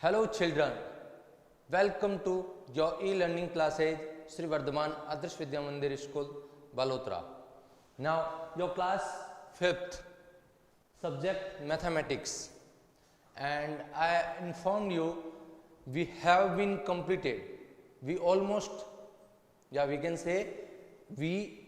Hello children, welcome to your e-learning classes Sri Vardhaman Adarsh Vidya Mandir School, Balotra. Now your class 5th subject mathematics, and I informed you we have been completed. We can say we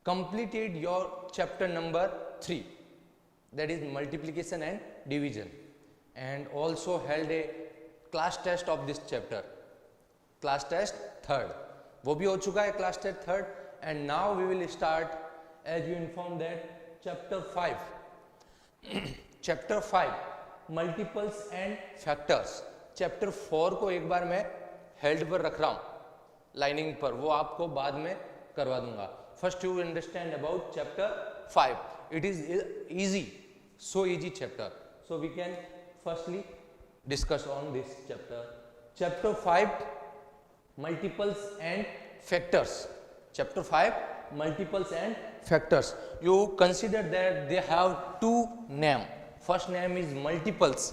completed your chapter number 3, that is multiplication and division, and also held a class test of this chapter, class test 3rd. वो भी हो चुका है class test 3rd, and now we will start, as you informed, that chapter 5. chapter 5 multiples and factors. chapter 4 को एक बार मैं held पर रख रहा हूँ लाइनिंग पर, वो आपको बाद में करवा दूंगा. First you understand about chapter 5. It is easy, so easy chapter, so we can firstly discuss on this chapter 5 multiples and factors. Chapter 5 multiples and factors. You consider that they have two name. First name is multiples.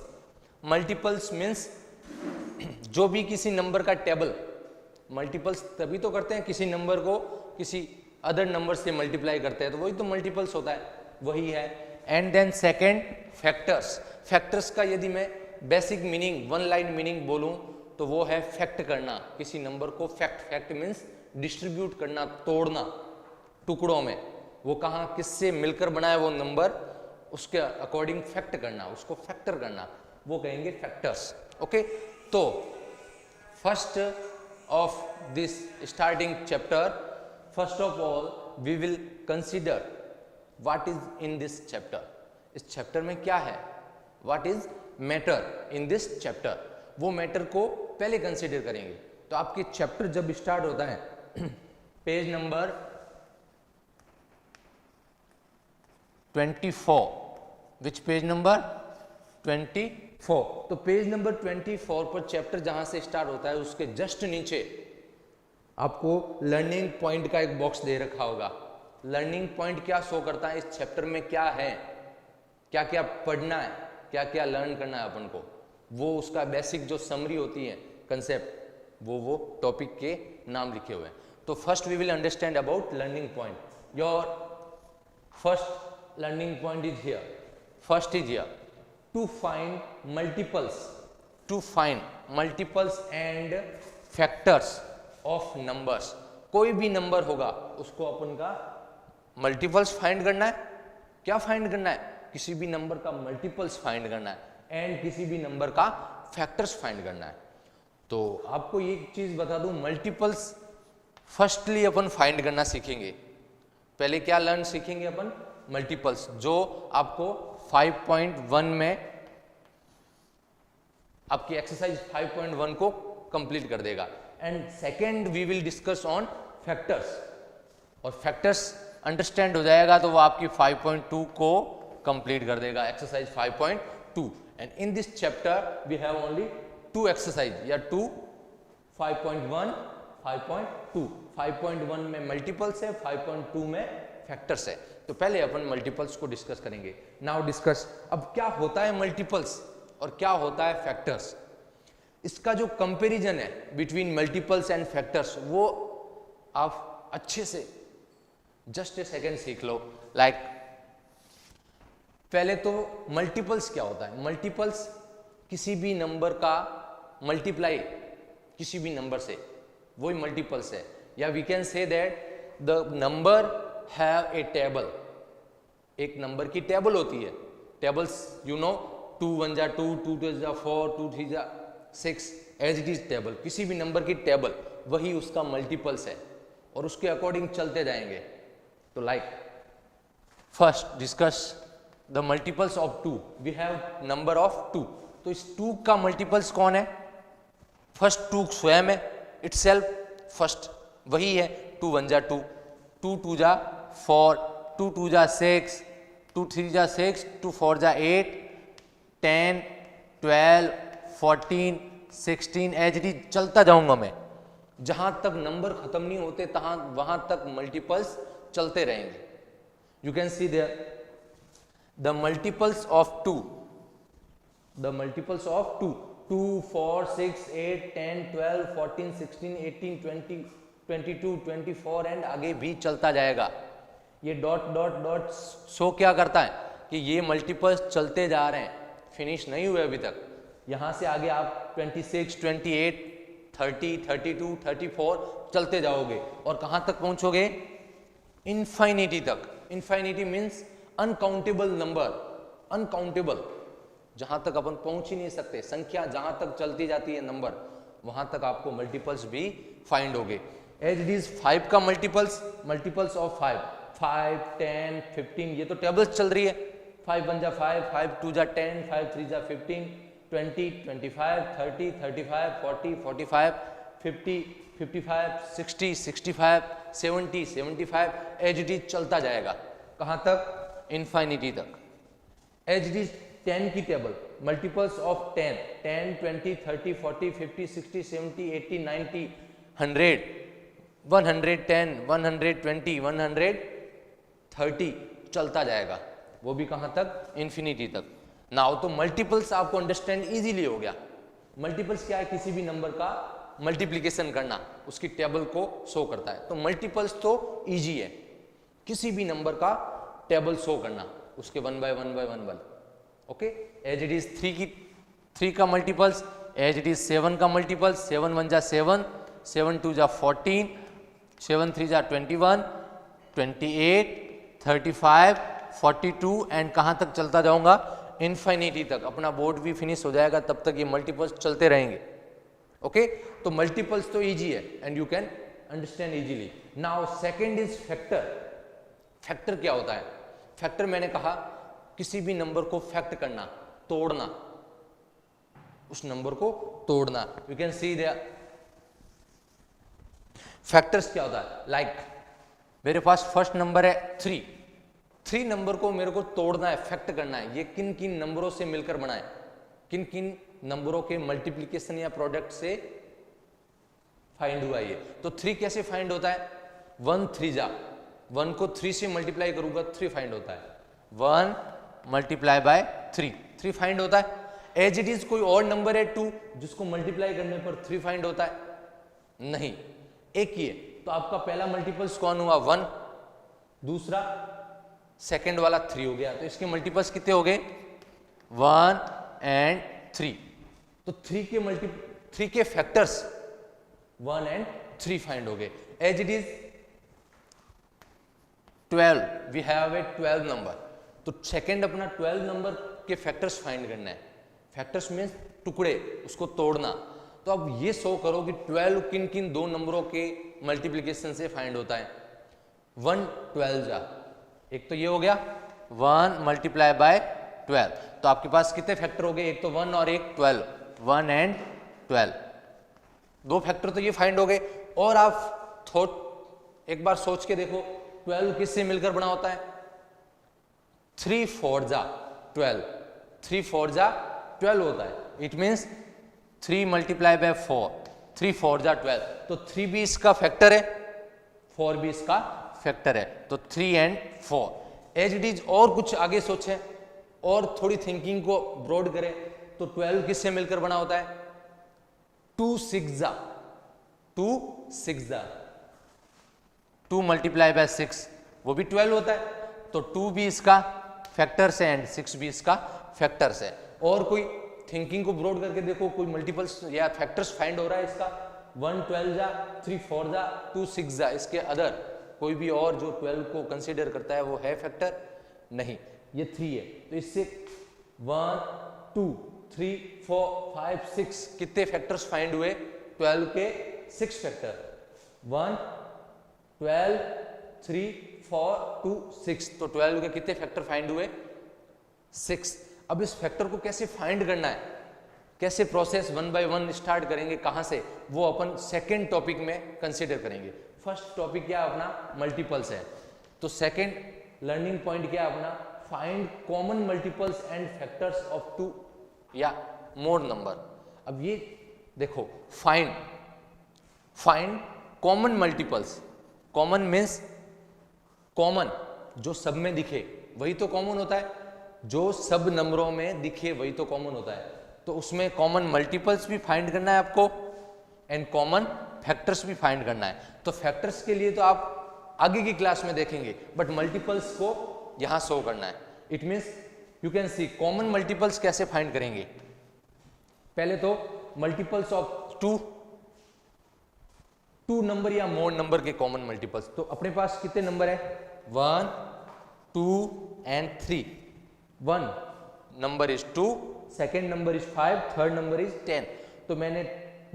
Multiples means जो भी किसी number का table, multiples तभी तो करते हैं किसी number को किसी अदर नंबर से मल्टीप्लाई करते हैं, तो वही तो मल्टीपल्स होता है, वही है. And then second factors. Factors का यदि मैं basic meaning, one line meaning बोलूं तो वो है फैक्ट करना, किसी नंबर को फैक्ट मीन्स डिस्ट्रीब्यूट करना, तोड़ना टुकड़ों में. वो कहाँ किससे मिलकर बनाया वो नंबर, उसके अकॉर्डिंग फैक्ट करना, उसको फैक्टर करना, वो कहेंगे फैक्टर्स. ओके, तो first of this starting chapter, first of all we will consider what is in this chapter. इस चैप्टर में क्या है, what is matter in this chapter, वो मैटर को पहले कंसिडर करेंगे. तो आपके चैप्टर जब स्टार्ट होता है पेज नंबर 24, विच पेज नंबर 24. तो पेज नंबर 24 पर चैप्टर जहां से स्टार्ट होता है उसके जस्ट नीचे आपको लर्निंग पॉइंट का एक बॉक्स दे रखा होगा. लर्निंग पॉइंट क्या शो करता है, इस चैप्टर में क्या है, क्या क्या पढ़ना है, क्या क्या लर्न करना है अपन को, वो उसका बेसिक जो समरी होती है, कंसेप्ट, वो टॉपिक के नाम लिखे हुए हैं. तो first we will understand about learning point. Your first learning point is here. First is here to find multiples and factors of numbers. कोई भी नंबर होगा उसको अपन का मल्टीपल्स फाइंड करना है. क्या फाइंड करना है, किसी भी नंबर का मल्टीपल्स फाइंड करना है, एंड किसी भी नंबर का फैक्टर्स फाइंड करना है. तो आपको एक चीज बता दूं, मल्टीपल्स फर्स्टली अपन फाइंड करना सीखेंगे. पहले क्या लर्न सीखेंगे अपन, मल्टीपल्स, जो आपको 5.1 में आपकी एक्सरसाइज 5.1 को कंप्लीट कर देगा. And second we will discuss on factors, और फैक्टर्स अंडरस्टैंड हो जाएगा तो वो आपकी 5.2 को कंप्लीट कर देगा, exercise 5.2. And in this chapter we have only 2 exercise, या 2, 5.1, 5.2. 5.1 में मल्टीपल्स है, 5.2 में फैक्टर्स है. तो पहले अपन मल्टीपल्स को डिस्कस करेंगे. नाउ डिस्कस, अब क्या होता है मल्टीपल्स और क्या होता है फैक्टर्स. इसका जो कंपैरिजन है बिटवीन मल्टीपल्स एंड फैक्टर्स, वो आप अच्छे से जस्ट ए सेकेंड सीख लो. लाइक पहले तो मल्टीपल्स क्या होता है. मल्टीपल्स किसी भी नंबर का मल्टीप्लाई किसी भी नंबर से, वही मल्टीपल्स है. या we can say that the number have a table. एक नंबर की टेबल होती है. टेबल्स यू नो, 2 1 जा 2, 2 2 जा 4, 2 3 जा 6, एज इट इज टेबल. किसी भी नंबर की टेबल, वही उसका मल्टीपल्स है, और उसके अकॉर्डिंग चलते जाएंगे. तो like first discuss the multiples of 2. We have number of 2. तो इस 2 का मल्टीपल्स कौन है, फर्स्ट 2 स्वयं है, इटसेल्फ, फर्स्ट वही है. 2 1 जा 2, 2 2 जा 4, 2 2 जा 6, 2 3 जा 6, 2 4 जा 8, 10 12 14 16, एज इट इज चलता जाऊंगा मैं. जहां तक नंबर खत्म नहीं होते वहां तक मल्टीपल्स चलते रहेंगे. You can see there the multiples of 2, the multiples of 2, 2 4 6 8 10 12 14 16 18 20 22 24 and आगे भी चलता जाएगा। ये डॉट डॉट डॉट शो क्या करता है कि ये मल्टीपल्स चलते जा रहे हैं, फिनिश नहीं हुए अभी तक। यहां से आगे आप 26 28 30 32 34 चलते जाओगे और कहां तक पहुंचोगे? इनफाइनिटी तक। इनफाइनिटी मीन्स अनकाउंटेबल नंबर, अनकाउंटेबल, जहां तक अपन पहुंच ही नहीं सकते। संख्या जहां तक चलती जाती है नंबर, वहां तक आपको मल्टीपल्स भी फाइंड होगे। एज इट इज 5 का मल्टीपल्स ऑफ 5 10 15, ये तो टेबल्स चल रही है। 5 1 जा 5, 5 2 जा 10, 5 3 जा 15, 20 25 30 35 40 45 50 55 60 65 70 75, एज इट इज चलता जाएगा। कहां तक? इनफाइनिटी तक। एज इट इज 10 की टेबल, मल्टीपल्स ऑफ 10 10 20 30 40 50 60 70 80 90 100 110 120 130 चलता जाएगा। वो भी कहां तक? इन्फिनिटी तक। नाउ तो मल्टीपल्स आपको अंडरस्टैंड इजीली हो गया। मल्टीपल्स क्या है? किसी भी नंबर का मल्टीप्लिकेशन करना, उसकी टेबल को शो करता है। तो मल्टीपल्स तो इजी है, किसी भी नंबर का टेबल शो करना, उसके 1 by 1 by 1 okay. As it is 3 का मल्टीपल्स, एज इट इज 7 का मल्टीपल्स, 7 1 जा 7, 7 2 जा 14, 7 3 जा 21, 28 35 42 एंड कहां तक चलता जाऊंगा? इनफाइनिटी तक। अपना बोर्ड भी फिनिश हो जाएगा, तब तक ये मल्टीपल्स चलते रहेंगे। ओके तो मल्टीपल्स तो इजी है and you can understand easily. Now second is factor. Factor क्या होता है? फैक्टर मैंने कहा किसी भी नंबर को फैक्ट करना, तोड़ना, उस नंबर को तोड़ना। You can see there factors क्या होता है। लाइक मेरे पास फर्स्ट नंबर है 3 नंबर को मेरे को तोड़ना है, फैक्ट करना है। ये किन किन नंबरों से मिलकर बना है, किन किन नंबरों के मल्टीप्लिकेशन या प्रोडक्ट से फाइंड हुआ ये। तो 3 कैसे फाइंड होता है? 1 3 जा, 1 को 3 से मल्टीप्लाई करूंगा 3 फाइंड होता है। 1 मल्टीप्लाई बाय 3 फाइंड होता है। एज इट इज कोई और नंबर है 2 जिसको मल्टीप्लाई करने पर 3 फाइंड होता है? नहीं, एक ही है। तो आपका पहला मल्टीपल्स कौन हुआ? 1, दूसरा सेकंड वाला 3 हो गया। तो इसके मल्टीपल्स कितने हो गए? 1 एंड 3। तो 3 के फैक्टर्स 1 एंड 3 फाइंड हो गए। As it is 12, we have a 12 number. तो सेकंड अपना 12 नंबर के फैक्टर्स फाइंड करना है। फैक्टर्स मीन्स टुकड़े, उसको तोड़ना। तो अब ये शो करो कि 12 किन किन दो नंबरों के मल्टीप्लिकेशन से फाइंड होता है। 1 12 जा, एक तो ये हो गया 1 मल्टीप्लाई बाय 12। तो आपके पास कितने फैक्टर हो गए? एक तो 1 और एक 12, 1 एंड 12। दो फैक्टर तो ये फाइंड हो गए। और आप एक बार सोच के देखो 12 किससे मिलकर बना होता है? 3 4 जा 12, 3 4 जा 12 होता है। इट मीन्स 3 मल्टीप्लाई बाय 4, 3 4 जा 12। तो 3 भी इसका फैक्टर है, 4 भी इसका फैक्टर है। तो 3 एंड 4। एज इट इज और कुछ आगे सोचें और थोड़ी थिंकिंग को ब्रॉड करें तो 12 किससे मिलकर बना होता है? 2 6 जा, 2 6 जा, 2 मल्टीप्लाई बाय 6 वो भी 12 होता है। तो 2 भी इसका फैक्टर्स है एंड 6 भी इसका फैक्टर्स है। और कोई थिंकिंग को ब्रॉड करके देखो, कोई मल्टीपल्स या फैक्टर्स फाइंड हो रहा है इसका? 1 12 जा, 3 4 जा, 2 6 जा, इसके अदर कोई भी और जो 12 को कंसीडर करता है वो है फैक्टर? नहीं, ये 3 है। तो इससे 1 2 3 4 5 6 कितने फैक्टर्स फाइंड हुए? 12 के 6 फैक्टर, 1 12 3 4 2 6। तो 12 के कितने फैक्टर फाइंड हुए? 6। अब इस फैक्टर को कैसे फाइंड करना है, कैसे प्रोसेस 1 बाय 1 स्टार्ट करेंगे, कहां से, वो अपन सेकेंड टॉपिक में कंसीडर करेंगे। फर्स्ट टॉपिक क्या अपना? मल्टीपल्स है। तो सेकेंड लर्निंग पॉइंट क्या अपना? Find common multiples and factors of 2 या मोर नंबर। अब ये देखो, find common multiples. Common means common, जो सब में दिखे वही तो कॉमन होता है, जो सब नंबरों में दिखे वही तो कॉमन होता है। तो उसमें कॉमन मल्टीपल्स भी फाइंड करना है आपको एंड कॉमन फैक्टर्स भी फाइंड करना है। तो फैक्टर्स के लिए तो आप आगे की क्लास में देखेंगे, बट मल्टीपल्स को यहां शो करना है। It means you can C common multiples कैसे फाइंड करेंगे। पहले तो मल्टीपल्स ऑफ टू नंबर या मोर नंबर के कॉमन मल्टीपल्स। तो अपने पास कितने नंबर है? 1, 2 and 3। 1 number is 2, second number is 5, third number is 10। तो मैंने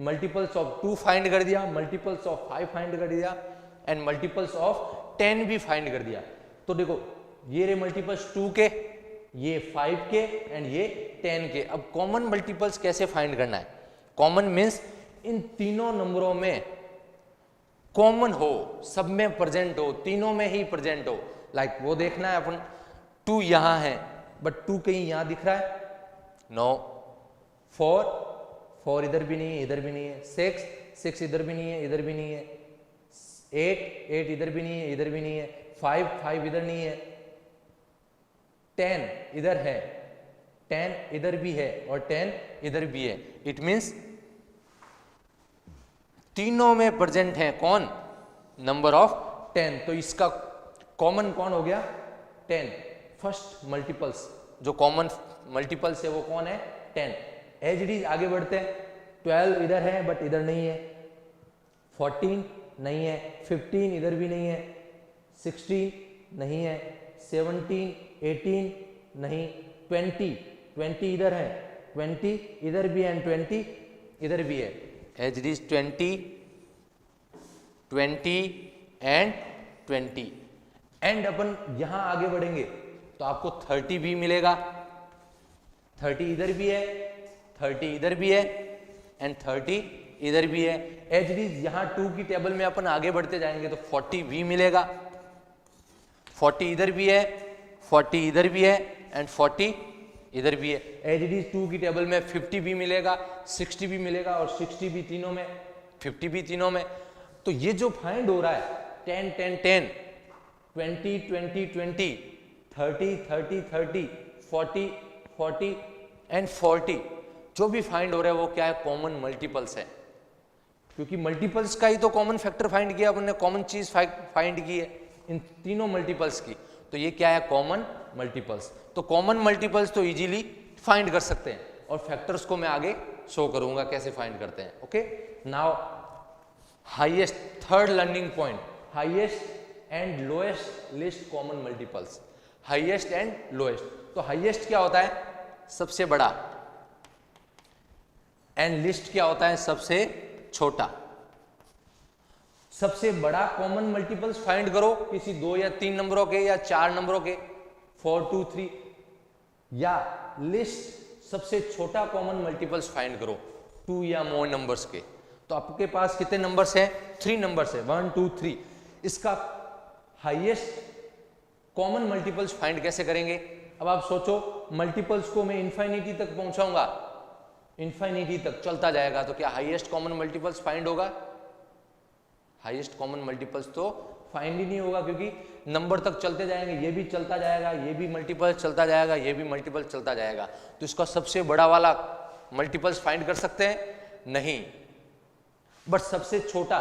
मल्टीपल्स ऑफ 2 फाइंड कर दिया, मल्टीपल्स ऑफ 5 फाइंड कर दिया एंड मल्टीपल्स ऑफ 10 भी फाइंड कर दिया। तो देखो ये रहे मल्टीपल्स 2 के, ये 5 के एंड ये 10 के। अब कॉमन मल्टीपल्स कैसे फाइंड करना है? कॉमन मीन्स इन तीनों नंबरों में कॉमन हो, सब में प्रेजेंट हो, तीनों में ही प्रेजेंट हो। लाइक वो देखना है अपन, 2 यहां है बट 2 कहीं यहां दिख रहा है? नो। 4 इधर भी नहीं है, इधर भी नहीं है। 6 इधर भी नहीं है, इधर भी नहीं है। 8 इधर भी नहीं है, इधर भी नहीं है। 5 इधर नहीं है। 10 इधर है, 10 इधर भी है और 10 इधर भी है। इट मीन्स तीनों में प्रेजेंट है कौन? Number of 10। तो इसका कॉमन कौन हो गया? 10। फर्स्ट मल्टीपल्स जो कॉमन मल्टीपल्स है वो कौन है? 10। एज इट इज आगे बढ़ते हैं। 12 इधर है बट इधर नहीं है। 14 नहीं है। 15 इधर भी नहीं है। 16 नहीं है। 17 18 नहीं। 20 इधर है, 20 इधर भी है एंड 20 इधर भी है। As it is 20 and 20 and अपन यहां आगे बढ़ेंगे तो आपको 30 भी मिलेगा। 30 इधर भी है, 30 इधर भी है एंड 30 इधर भी है। एज इट इज यहां 2 की टेबल में अपन आगे बढ़ते जाएंगे तो 40 भी मिलेगा। 40 इधर भी है, 40 इधर भी है एंड 40 इधर भी है। एज इट इज 2 की टेबल में 50 भी मिलेगा, 60 भी मिलेगा और 60 भी तीनों में, 50 भी तीनों में। तो ये जो फाइंड हो रहा है 10 10 10, 20 20 20, 30 30 30, 40 40 एंड 40, जो भी फाइंड हो रहा है वो क्या है? कॉमन मल्टीपल्स है। क्योंकि मल्टीपल्स का ही तो कॉमन फैक्टर फाइंड किया अपन ने, कॉमन चीज फाइंड की है इन तीनों मल्टीपल्स की। तो ये क्या है? Common multiples. तो कॉमन मल्टीपल्स तो इजीली फाइंड कर सकते हैं और फैक्टर्स को मैं आगे शो करूंगा कैसे फाइंड करते हैं। Okay, now highest, third learning point, highest and lowest list common multiples. Highest and lowest. तो हाईएस्ट क्या होता है? सबसे बड़ा। एंड लिस्ट क्या होता है? सबसे छोटा। सबसे बड़ा कॉमन मल्टीपल्स फाइंड करो किसी 2 या 3 नंबरों के या 4 नंबरों के, 4 2 3, या लिस्ट सबसे छोटा कॉमन मल्टीपल्स फाइंड करो 2 या मोर नंबर्स के। तो आपके पास कितने नंबर्स हैं? 3 नंबर्स है, 1 2 3। इसका हाईएस्ट कॉमन मल्टीपल्स फाइंड कैसे करेंगे? अब आप सोचो, मल्टीपल्स को मैं इन्फाइनिटी तक पहुंचाऊंगा, इन्फाइनिटी तक चलता जाएगा, तो क्या हाईएस्ट कॉमन मल्टीपल्स फाइंड होगा? हाईएस्ट कॉमन मल्टीपल्स तो फाइंड ही नहीं होगा, क्योंकि नंबर तक चलते जाएंगे, ये भी चलता जाएगा, ये भी मल्टीपल चलता जाएगा, ये भी मल्टीपल चलता जाएगा। तो इसका सबसे बड़ा वाला मल्टीपल्स फाइंड कर सकते हैं? नहीं। बट सबसे छोटा,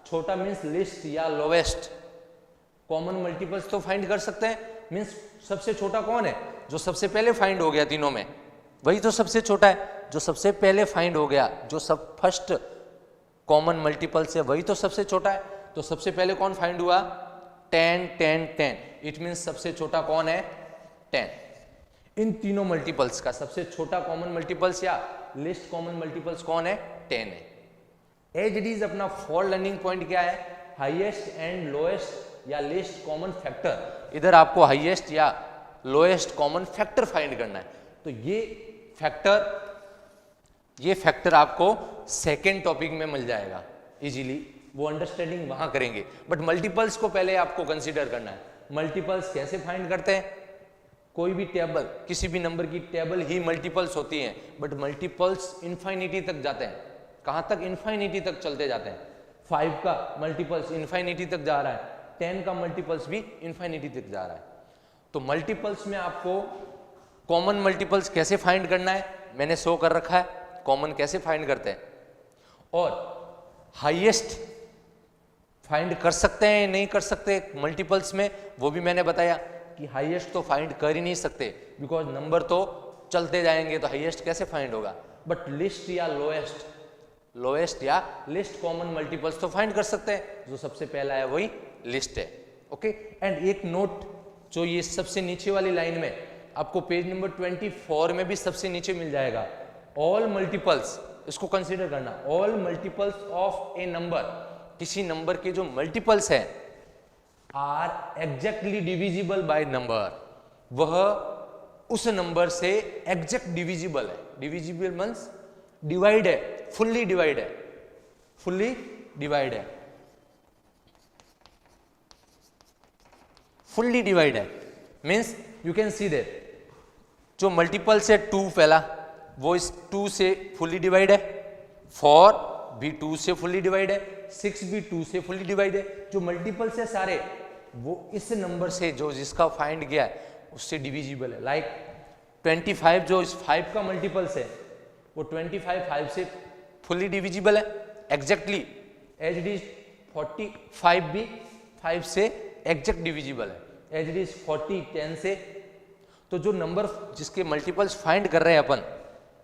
छोटा मीन्स लिस्ट या लोवेस्ट कॉमन मल्टीपल्स तो फाइंड कर सकते हैं। मीन्स सबसे छोटा कौन है? जो सबसे पहले फाइंड हो गया तीनों में, वही तो सबसे छोटा है। जो सबसे पहले फाइंड हो गया, जो सब फर्स्ट कॉमन मल्टीपल्स है, वही तो सबसे छोटा है। तो सबसे पहले कौन फाइंड हुआ? 10 10 10। इट मीन्स सबसे छोटा कौन है? 10। इन तीनों मल्टीपल्स का सबसे छोटा कॉमन मल्टीपल्स या लिस्ट कॉमन मल्टीपल्स कौन है? 10 है। एज इट इज अपना फोर्थ लर्निंग पॉइंट क्या है? हाईएस्ट एंड लोएस्ट या लिस्ट कॉमन फैक्टर। इधर आपको हाईएस्ट या लोएस्ट कॉमन फैक्टर फाइंड करना है। तो ये फैक्टर आपको सेकेंड टॉपिक में मिल जाएगा इजीली, वो अंडरस्टैंडिंग वहां करेंगे। बट मल्टीपल्स को पहले आपको कंसीडर करना है। मल्टीपल्स कैसे फाइंड करते हैं? कोई भी टेबल, किसी भी नंबर की टेबल ही मल्टीपल्स होती हैं, बट मल्टीपल्स इन्फाइनिटी तक जाते हैं। कहां तक? इन्फाइनिटी तक चलते जाते हैं। 5 का मल्टीपल्स इन्फाइनिटी तक जा रहा है, 10 का मल्टीपल्स भी इन्फाइनिटी तक जा रहा है। तो मल्टीपल्स में आपको कॉमन मल्टीपल्स कैसे फाइंड करना है? मैंने शो कर रखा है कॉमन कैसे फाइंड करते हैं, और हाईएस्ट फाइंड कर सकते हैं नहीं कर सकते मल्टीपल्स में, वो भी मैंने बताया कि हाईएस्ट तो फाइंड कर ही नहीं सकते बिकॉज नंबर तो चलते जाएंगे, तो हाईएस्ट कैसे फाइंड होगा, बट लिस्ट या लोएस्ट या लिस्ट कॉमन मल्टीपल्स तो फाइंड कर सकते हैं, जो सबसे पहला है वही लिस्ट है। ओके, एंड एक नोट, जो ये सबसे नीचे वाली लाइन में आपको पेज नंबर 24 में भी सबसे नीचे मिल जाएगा, ऑल मल्टीपल्स, इसको कंसीडर करना, all multiples of a number, किसी नंबर के जो मल्टीपल्स हैं are exactly divisible by number, वह उस नंबर से एग्जैक्ट डिविजिबल है। डिविजिबल मींस डिवाइड है, फुल्ली डिवाइड है, फुल्ली डिवाइड है, फुल्ली डिवाइड है means you can see that जो मल्टीपल से 2 पहला वो इस 2 से फुल्ली डिवाइड है, 4 भी 2 से फुल्ली डिवाइड है, 6 भी 2 से फुल्ली डिवाइड है। जो मल्टीपल से सारे वो इस नंबर से जो जिसका फाइंड गया है उससे डिविजिबल है। लाइक 25 जो इस 5 का मल्टीपल्स है वो 25 5 से फुल्ली डिविजिबल है एग्जैक्टली, एज इट इज 45 भी 5 से एग्जैक्ट डिविजिबल है, एज इट इज 40 10 से। तो जो नंबर जिसके मल्टीपल्स फाइंड कर रहे हैं अपन,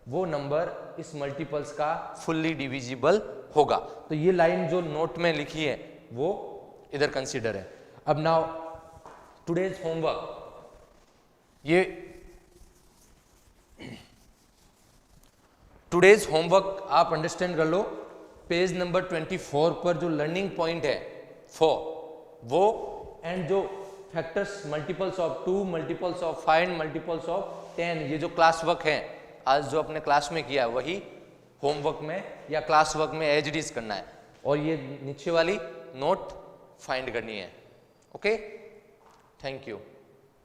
वो नंबर इस मल्टीपल्स का फुल्ली डिविजिबल होगा। तो ये लाइन जो नोट में लिखी है वो इधर कंसीडर है। अब नाउ टुडेज होमवर्क, ये टुडेज होमवर्क आप अंडरस्टैंड कर लो। पेज नंबर 24 पर जो लर्निंग पॉइंट है 4 वो, एंड जो factors multiples of 2, multiples of 5, multiples of 10, ये जो क्लास वर्क है आज जो अपने क्लास में किया वही होमवर्क में या क्लास वर्क में एज इट इज करना है, और ये नीचे वाली नोट फाइंड करनी है। Okay, thank you.